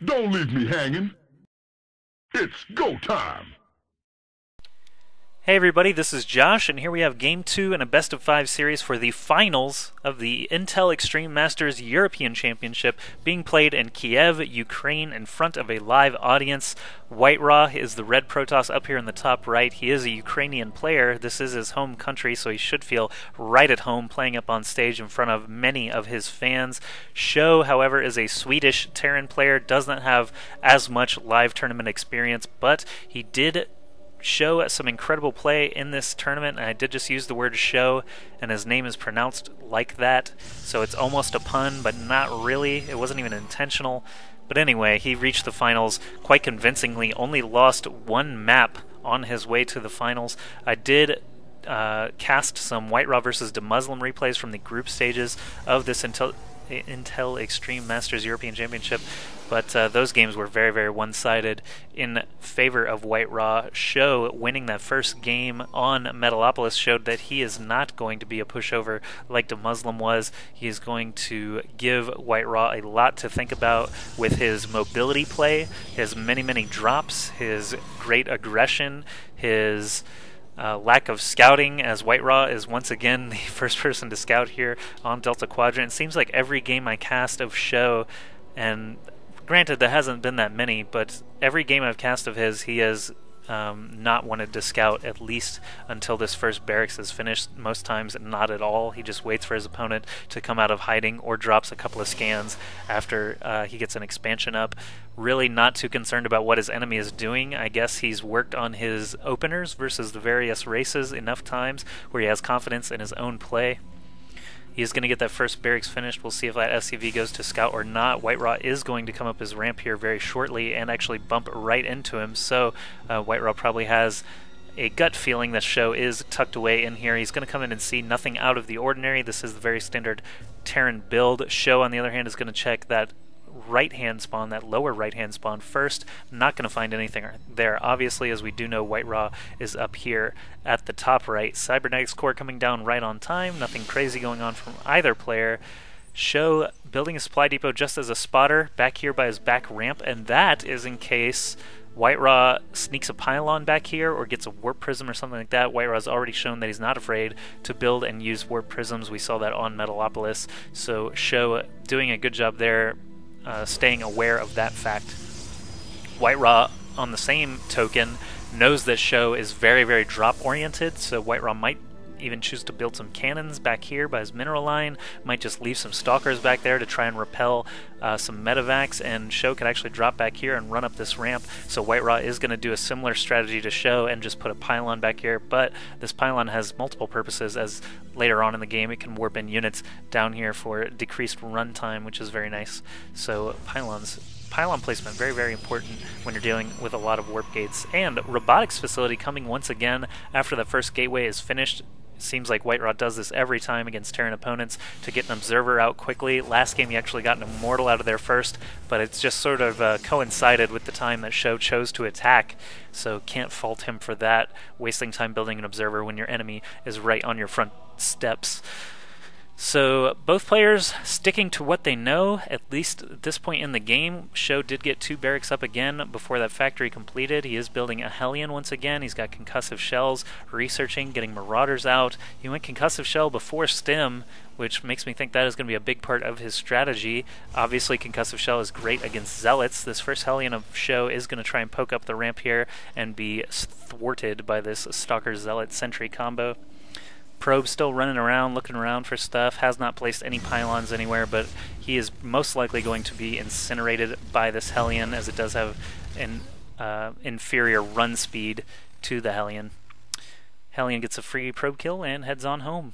Don't leave me hanging. It's go time. Hey everybody, this is Josh, and here we have Game 2 in a best of 5 series for the finals of the Intel Extreme Masters European Championship being played in Kiev, Ukraine, in front of a live audience. WhiteRa is the red Protoss up here in the top right. He is a Ukrainian player. This is his home country, so he should feel right at home playing up on stage in front of many of his fans. SjoW, however, is a Swedish Terran player, does not have as much live tournament experience, but he did show some incredible play in this tournament, and I did just use the word show, and his name is pronounced like that, so it's almost a pun, but not really. It wasn't even intentional. But anyway, he reached the finals quite convincingly, only lost one map on his way to the finals. I did cast some WhiteRa versus Muslim replays from the group stages of this Intel Extreme Masters European Championship, but those games were very, very one-sided in favor of WhiteRa. SjoW winning that first game on Metalopolis showed that he is not going to be a pushover like the Muslim was. He is going to give WhiteRa a lot to think about with his mobility play, his many, many drops, his great aggression, his lack of scouting, as WhiteRa is once again the first person to scout here on Delta Quadrant. It seems like every game I cast of SjoW, and granted there hasn't been that many, but every game I've cast of his, he has not wanted to scout at least until this first barracks is finished. Most times not at all. He just waits for his opponent to come out of hiding or drops a couple of scans after he gets an expansion up. Really not too concerned about what his enemy is doing. I guess he's worked on his openers versus the various races enough times where he has confidence in his own play. He is going to get that first barracks finished. We'll see if that SCV goes to scout or not. WhiteRa is going to come up his ramp here very shortly and actually bump right into him. So WhiteRa probably has a gut feeling that SjoW is tucked away in here. He's going to come in and see nothing out of the ordinary. This is the very standard Terran build. SjoW, on the other hand, is going to check that right-hand spawn, that lower right-hand spawn first. Not going to find anything there, obviously, as we do know WhiteRa is up here at the top right. Cybernetics core coming down right on time. Nothing crazy going on from either player. SjoW building a supply depot just as a spotter back here by his back ramp, and that is in case WhiteRa sneaks a pylon back here or gets a warp prism or something like that. WhiteRa's already shown that he's not afraid to build and use warp prisms. We saw that on Metalopolis, so SjoW doing a good job there, staying aware of that fact. WhiteRa, on the same token, knows that SjoW is very, very drop-oriented, so WhiteRa might even choose to build some cannons back here by his mineral line, might just leave some stalkers back there to try and repel some medevacs, and SjoW can actually drop back here and run up this ramp. So WhiteRa is going to do a similar strategy to SjoW and just put a pylon back here, but this pylon has multiple purposes, as later on in the game it can warp in units down here for decreased runtime, which is very nice. So pylon placement, very, very important when you're dealing with a lot of warp gates. And robotics facility coming once again after the first gateway is finished. Seems like WhiteRa does this every time against Terran opponents to get an observer out quickly. Last game he actually got an immortal out of there first, but it's just sort of coincided with the time that SjoW chose to attack, so can't fault him for that, wasting time building an observer when your enemy is right on your front steps. So both players sticking to what they know, at least at this point in the game. SjoW did get 2 barracks up again before that factory completed. He is building a Hellion once again. He's got concussive shells, researching, getting marauders out. He went concussive shell before stim, which makes me think that is going to be a big part of his strategy. Obviously concussive shell is great against zealots. This first Hellion of SjoW is going to try and poke up the ramp here and be thwarted by this Stalker Zealot Sentry combo. Probe still running around, looking around for stuff, has not placed any pylons anywhere, but he is most likely going to be incinerated by this Hellion, as it does have an inferior run speed to the Hellion. Hellion gets a free probe kill and heads on home.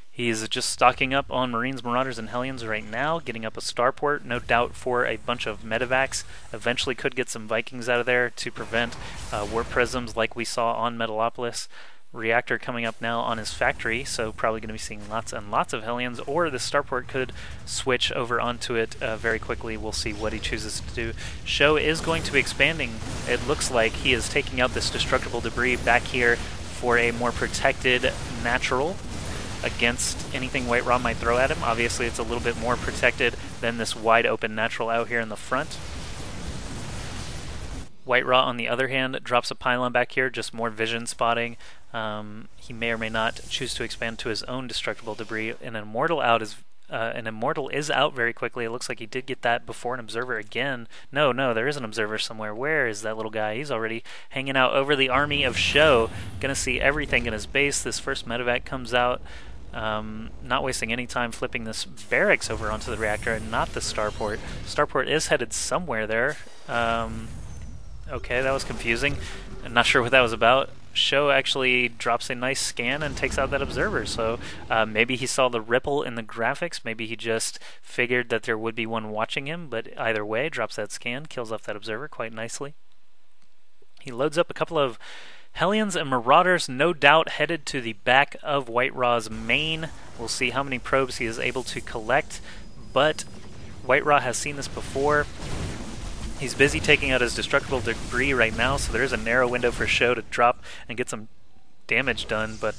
He's just stocking up on Marines, Marauders, and Hellions right now, getting up a starport, no doubt for a bunch of medevacs. Eventually could get some Vikings out of there to prevent warp prisms like we saw on Metalopolis. Reactor coming up now on his factory, so probably going to be seeing lots and lots of Hellions, or the starport could switch over onto it very quickly. We'll see what he chooses to do. SjoW is going to be expanding. It looks like he is taking out this destructible debris back here for a more protected natural against anything WhiteRa might throw at him. Obviously it's a little bit more protected than this wide open natural out here in the front. WhiteRa, on the other hand, drops a pylon back here, just more vision spotting. He may or may not choose to expand to his own destructible debris. An Immortal is out very quickly. It looks like he did get that before an Observer again. No, there is an Observer somewhere. Where is that little guy? He's already hanging out over the army of SjoW. Gonna see everything in his base. This first medevac comes out. Not wasting any time flipping this barracks over onto the reactor and not the starport. Starport is headed somewhere there. Okay, that was confusing. I'm not sure what that was about. SjoW actually drops a nice scan and takes out that observer, so maybe he saw the ripple in the graphics, maybe he just figured that there would be one watching him, but either way, drops that scan, kills off that observer quite nicely. He loads up a couple of Hellions and Marauders, no doubt headed to the back of WhiteRa's main. We'll see how many probes he is able to collect, but WhiteRa has seen this before. He's busy taking out his destructible debris right now, so there is a narrow window for SjoW to drop and get some damage done, but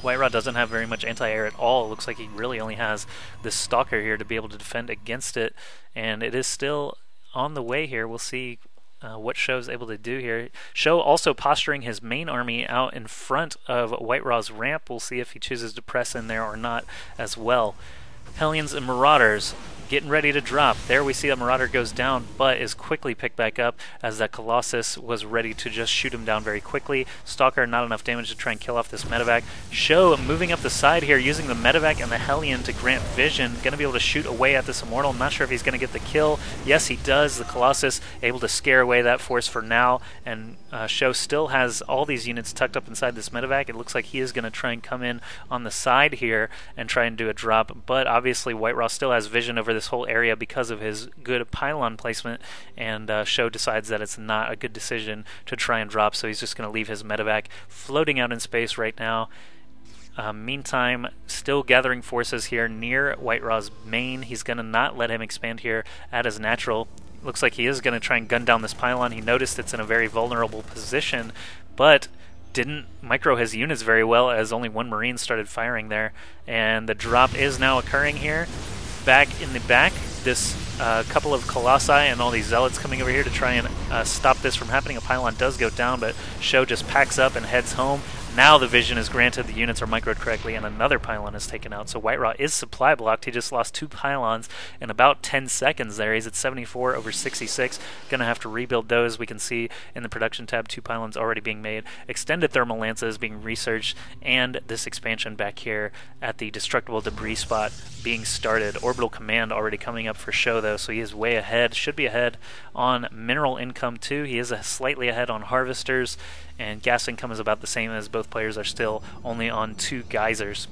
WhiteRa doesn't have very much anti-air at all. It looks like he really only has this Stalker here to be able to defend against it, and it is still on the way here. We'll see what SjoW's able to do here. SjoW also posturing his main army out in front of WhiteRa's ramp. We'll see if he chooses to press in there or not as well. Hellions and Marauders getting ready to drop. There we see that Marauder goes down, but is quickly picked back up as that Colossus was ready to just shoot him down very quickly. Stalker, not enough damage to try and kill off this medevac. SjoW moving up the side here, using the medevac and the Hellion to grant vision. Going to be able to shoot away at this Immortal. I'm not sure if he's going to get the kill. Yes, he does. The Colossus able to scare away that force for now, and SjoW still has all these units tucked up inside this medevac. It looks like he is going to try and come in on the side here and try and do a drop, but obviously WhiteRa still has vision over this whole area because of his good pylon placement, and SjoW decides that it's not a good decision to try and drop, so he's just going to leave his medevac floating out in space right now. Meantime, still gathering forces here near WhiteRa's main. He's going to not let him expand here at his natural. Looks like he is going to try and gun down this pylon. He noticed it's in a very vulnerable position, but didn't micro his units very well as only one Marine started firing there. And the drop is now occurring here. Back in the back, this couple of Colossi and all these Zealots coming over here to try and stop this from happening. A pylon does go down, but SjoW just packs up and heads home. Now the vision is granted, the units are microed correctly, and another pylon is taken out. So WhiteRa is supply blocked. He just lost 2 pylons in about 10 seconds there. He's at 74 over 66. Going to have to rebuild those. We can see in the production tab 2 pylons already being made. Extended thermal lances being researched, and this expansion back here at the destructible debris spot being started. Orbital command already coming up for SjoW though, so he is way ahead. Should be ahead on mineral income too. He is slightly ahead on harvesters, and gas income is about the same, as both players are still only on 2 geysers.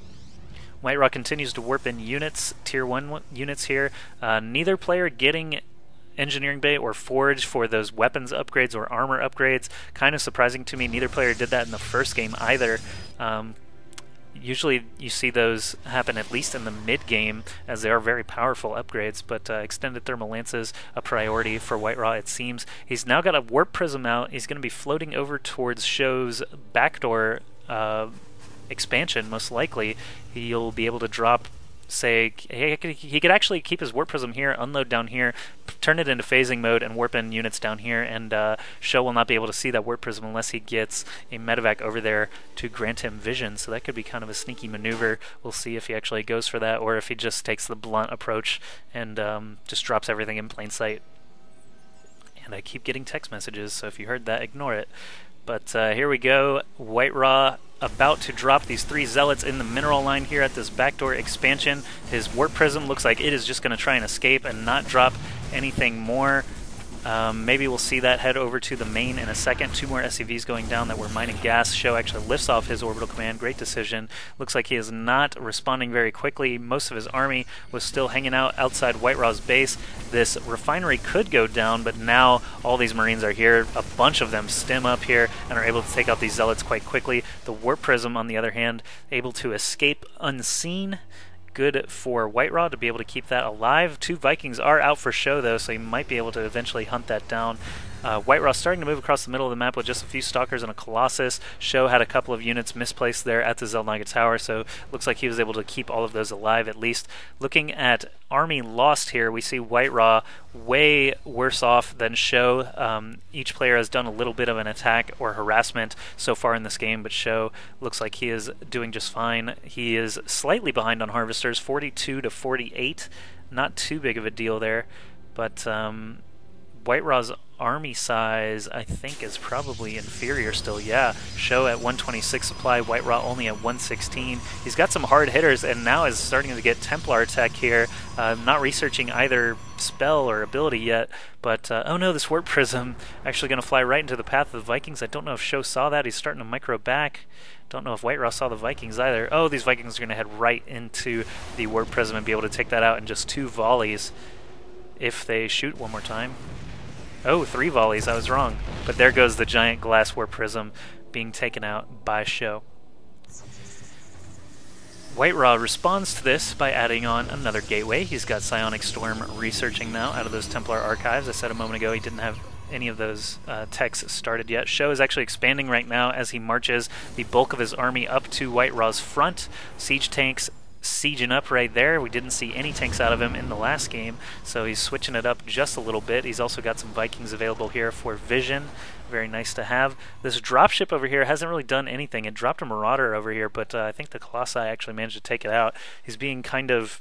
WhiteRa continues to warp in units, tier 1 units here. Neither player getting engineering bay or forge for those weapons upgrades or armor upgrades. Kind of surprising to me. Neither player did that in the first game either. Usually you see those happen at least in the mid-game, as they are very powerful upgrades, but extended thermal lances a priority for WhiteRa, it seems. He's now got a warp prism out. He's going to be floating over towards SjoW's backdoor expansion, most likely. He'll be able to drop, say, he could actually keep his warp prism here, unload down here, turn it into phasing mode, and warp in units down here, and SjoW will not be able to see that warp prism unless he gets a medevac over there to grant him vision, so that could be kind of a sneaky maneuver. We'll see if he actually goes for that, or if he just takes the blunt approach and just drops everything in plain sight. And I keep getting text messages, so if you heard that, ignore it. But here we go, WhiteRa about to drop these 3 Zealots in the mineral line here at this backdoor expansion. His warp prism looks like it is just going to try and escape and not drop anything more. Maybe we'll see that head over to the main in a second. 2 more SCVs going down that were mining gas. SjoW actually lifts off his orbital command. Great decision. Looks like he is not responding very quickly. Most of his army was still hanging out outside WhiteRa's base. This refinery could go down, but now all these Marines are here. A bunch of them stem up here and are able to take out these Zealots quite quickly. The warp prism, on the other hand, able to escape unseen. Good for WhiteRa to be able to keep that alive. 2 Vikings are out for SjoW though, so he might be able to eventually hunt that down. WhiteRa starting to move across the middle of the map with just a few Stalkers and a Colossus. SjoW had a couple of units misplaced there at the Zeldnaga Tower, so looks like he was able to keep all of those alive at least. Looking at army lost here, we see WhiteRa way worse off than SjoW. Each player has done a little bit of an attack or harassment so far in this game, but SjoW looks like he is doing just fine. He is slightly behind on Harvesters, 42 to 48. Not too big of a deal there, but WhiteRa's army size, I think, is probably inferior still. Yeah, SjoW at 126 supply, WhiteRa only at 116. He's got some hard hitters and now is starting to get Templar attack here. Not researching either spell or ability yet, but oh no, this Warp Prism actually going to fly right into the path of the Vikings. I don't know if SjoW saw that. He's starting to micro back. Don't know if WhiteRa saw the Vikings either. Oh, these Vikings are going to head right into the Warp Prism and be able to take that out in just 2 volleys if they shoot one more time. Oh, 3 volleys, I was wrong. But there goes the giant glass Warp Prism being taken out by SjoW. WhiteRa responds to this by adding on another gateway. He's got Psionic Storm researching now out of those Templar archives. I said a moment ago he didn't have any of those techs started yet. SjoW is actually expanding right now as he marches the bulk of his army up to WhiteRa's front. Siege tanks sieging up right there. We didn't see any tanks out of him in the last game, so he's switching it up just a little bit. He's also got some Vikings available here for vision. Very nice to have. This dropship over here hasn't really done anything. It dropped a Marauder over here, but I think the Colossi actually managed to take it out. He's being kind of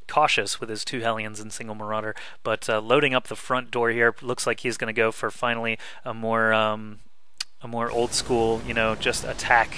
cautious with his 2 Hellions and single Marauder, but loading up the front door here, looks like he's going to go for finally a more old school, you know, just attack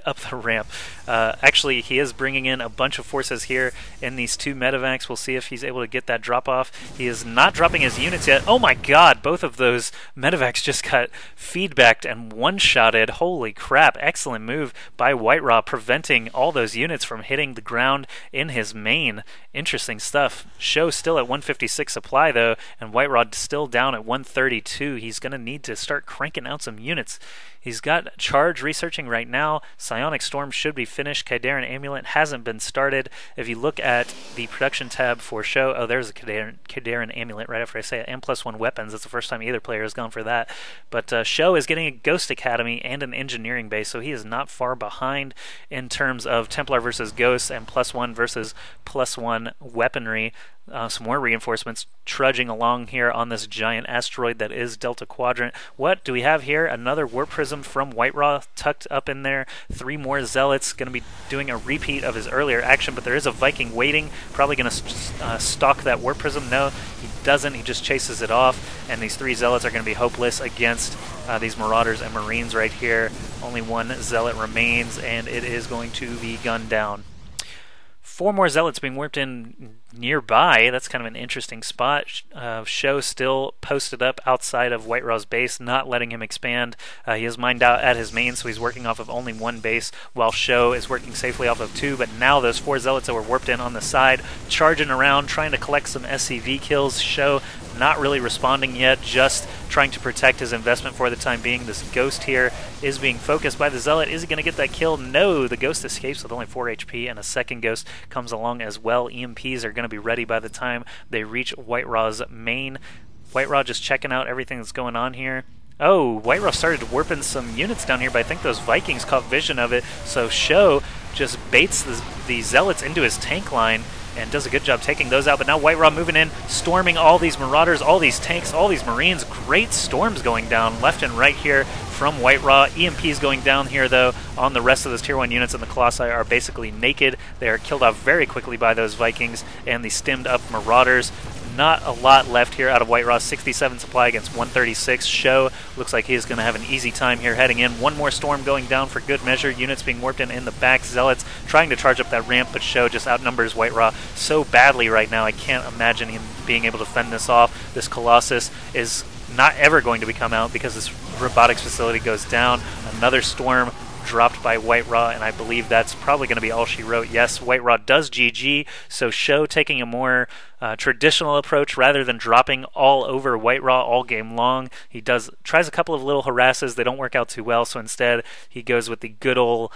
up the ramp. Actually, he is bringing in a bunch of forces here in these 2 medevacs. We'll see if he's able to get that drop off. He is not dropping his units yet. Oh my god, both of those medevacs just got feedbacked and one-shotted. Holy crap, excellent move by WhiteRa, preventing all those units from hitting the ground in his main. Interesting stuff. SjoW still at 156 supply though, and WhiteRa still down at 132. He's going to need to start cranking out some units. He's got Charge researching right now. Psionic Storm should be finished. Khydaran Amulet hasn't been started. If you look at the production tab for SjoW, oh, there's a Khydaran Amulet right after I say it, and +1 weapons. That's the first time either player has gone for that. But SjoW is getting a Ghost Academy and an Engineering base, so he is not far behind in terms of Templar versus Ghosts and +1 versus +1 weaponry. Some more reinforcements trudging along here on this giant asteroid that is Delta Quadrant. What do we have here? Another Warp Prism from WhiteRa tucked up in there. 3 more Zealots, going to be doing a repeat of his earlier action, but there is a Viking waiting, probably going to stalk that Warp Prism. No, he doesn't. He just chases it off, and these 3 Zealots are going to be hopeless against these Marauders and Marines right here. Only 1 Zealot remains, and it is going to be gunned down. 4 more Zealots being warped in nearby. That's kind of an interesting spot. SjoW still posted up outside of WhiteRa's base, not letting him expand. He is mined out at his main, so he's working off of only 1 base, while SjoW is working safely off of 2. But now those 4 Zealots that were warped in on the side, charging around, trying to collect some SCV kills. SjoW not really responding yet, just trying to protect his investment for the time being. This Ghost here is being focused by the Zealot. Is he going to get that kill? No, the Ghost escapes with only 4 HP, and a second Ghost comes along as well. EMPs are going to be ready by the time they reach WhiteRa's main. WhiteRa just checking out everything that's going on here. Oh, WhiteRa started to warp in some units down here, but I think those Vikings caught vision of it, so SjoW just baits the Zealots into his tank line and does a good job taking those out. But now WhiteRa moving in, storming all these Marauders, all these tanks, all these Marines. Great storms going down left and right here from WhiteRa. EMPs going down here, though, on the rest of those Tier 1 units, and the Colossi are basically naked. They are killed off very quickly by those Vikings and the stemmed up Marauders. Not a lot left here out of WhiteRa. 67 supply against 136. SjoW looks like he's going to have an easy time here heading in. 1 more storm going down for good measure. Units being warped in the back. Zealots trying to charge up that ramp, but SjoW just outnumbers WhiteRa so badly right now. I can't imagine him being able to fend this off. This Colossus is not ever going to become out because this robotics facility goes down. Another storm dropped by WhiteRa, and I believe that's probably going to be all she wrote. Yes, WhiteRa does GG, so SjoW taking a more traditional approach rather than dropping all over WhiteRa all game long. He tries a couple of little harasses. They don't work out too well, so instead he goes with the good old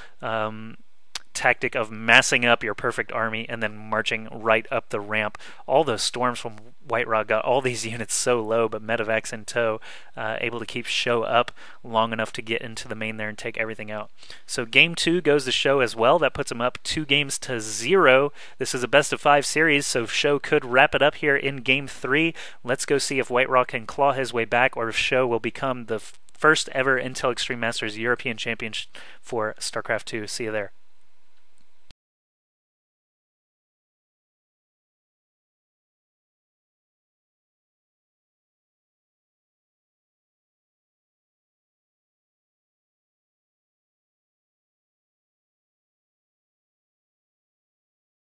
tactic of massing up your perfect army and then marching right up the ramp. All those storms from WhiteRa got all these units so low, but Medevacs in tow, able to keep SjoW up long enough to get into the main there and take everything out. So game 2 goes to SjoW as well. That puts him up 2-0. This is a best of 5 series, so SjoW could wrap it up here in game 3. Let's go see if WhiteRa can claw his way back, or if SjoW will become the first ever Intel Extreme Masters European champion for StarCraft 2. See you there.